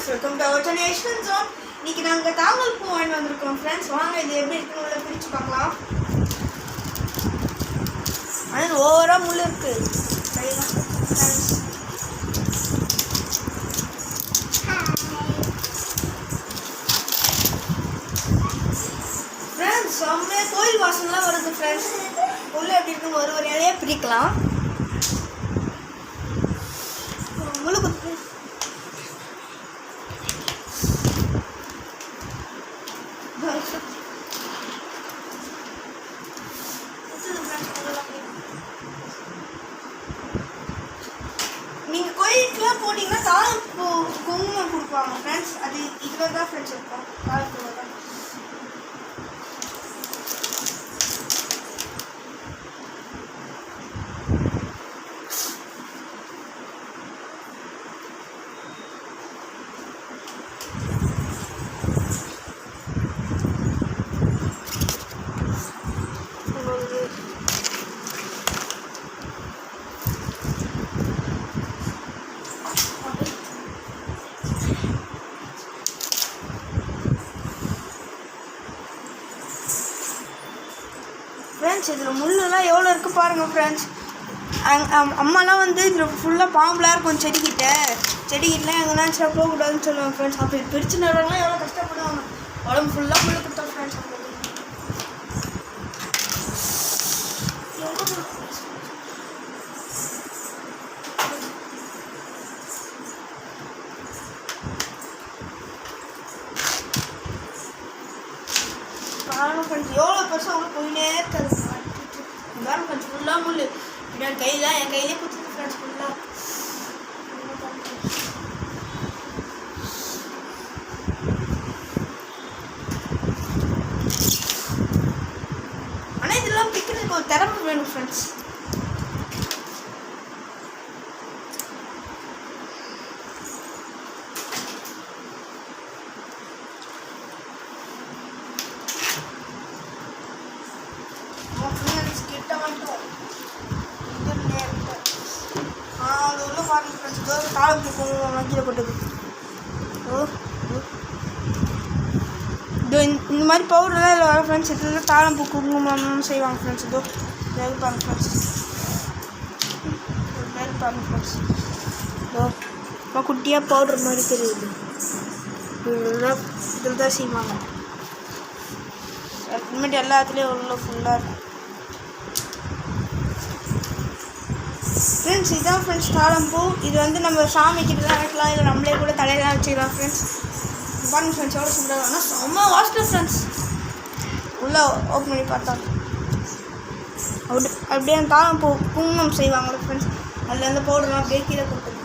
Friends, welcome to our channel Yashwant zone. இன்னைக்கு நாங்கள் தாங்கல் பூ வாங்கி வந்திருக்கோம் ஃப்ரெண்ட்ஸ். வாங்க இது எப்படி இருக்குன்னு உள்ள பிரித்து பார்க்கலாம். ஆனால் ஓவராக முள் இருக்குது ஃப்ரெண்ட்ஸ். ஃப்ரெண்ட்ஸ் செம்மையாக கோயில் வாசனெலாம் வருது ஃப்ரெண்ட்ஸ். உள்ள எப்படி இருக்குன்னு ஒரு இலையாக பிரிக்கலாம். முழு குத்து நீங்கள் கோயிலுக்குலாம் போட்டிங்கன்னா தாழம்பூ குங்குமம் கொடுப்பாங்க ஃப்ரெண்ட்ஸ். அது இதில் தான் ஃப்ரெண்ட்ஸ் இருக்கும். தாழம்பூவில் தான். ஃப்ரெண்ட்ஸ் இதில் முள்ளெல்லாம் எவ்வளோ இருக்குது பாருங்கள் ஃப்ரெண்ட்ஸ். அம்மாலாம் வந்து இதில் ஃபுல்லாக பாம்புலாம் இருக்கும். செடிக்கிட்டலாம் எங்கேனாச்சும் போகக்கூடாதுன்னு சொல்லுவாங்க ஃப்ரெண்ட்ஸ். அப்படி பிரிச்சு நடுறவங்களாம் எவ்வளோ கஷ்டப்படுவாங்க. உடம்பு ஃபுல்லாக முள்ளு கொடுத்தோம் ஃப்ரெண்ட்ஸ். காரணம் ஃப்ரெண்ட்ஸ் எவ்வளோ பெருசாக அவங்க போயினே இருக்காது. காரணம் ஃப்ரெண்ட்ஸ் ஃபுல்லாக முள் என் கையிலே குத்துது ஃப்ரெண்ட்ஸ் ஃபுல்லாக. ஆனால் இதெல்லாம் பிக்கிறதுக்கு ஒரு திறமை வேணும் ஃப்ரெண்ட்ஸ். தாழம்பூ குங்குமம் கீழே போட்டது. இந்த மாதிரி பவுடர்லாம் இல்லை வர ஃப்ரெண்ட்ஸ். இதில் தாழம்பூ குங்குமம் செய்வாங்க ஃப்ரெண்ட்ஸ். இதோ வேறு பாருங்க ஃப்ரெண்ட்ஸ். வேறு பாருங்க ஃப்ரெண்ட்ஸ். இதோ இப்போ குட்டியாக பவுடர் மாதிரி தெரியுது. இதில் தான் செய்வாங்க. அப்புறமேட்டு எல்லாத்துலேயும் உள்ள ஃபுல்லாக இருக்கும் ஃப்ரெண்ட்ஸ். இதுதான் ஃப்ரெண்ட்ஸ் தாழம்பூ. இது வந்து நம்ம சாமி கிட்டலாம் வைக்கலாம், இல்லை நம்மளே கூட தலையெல்லாம் வச்சுக்கலாம் ஃப்ரெண்ட்ஸ். பாருங்க ஃப்ரெண்ட்ஸ் எவ்வளோ சூப்பராக. ஆனால் செம்ம வாஸ்ட்டு ஃப்ரெண்ட்ஸ். உள்ளே ஓப்பன் பண்ணி பார்த்தா அப்படியே தாழம்பூ குங்குமம் செய்வாங்க ஃப்ரெண்ட்ஸ். அதில் வந்து பவுடர்லாம் அப்படியே கீழே கொடுத்துருக்கு.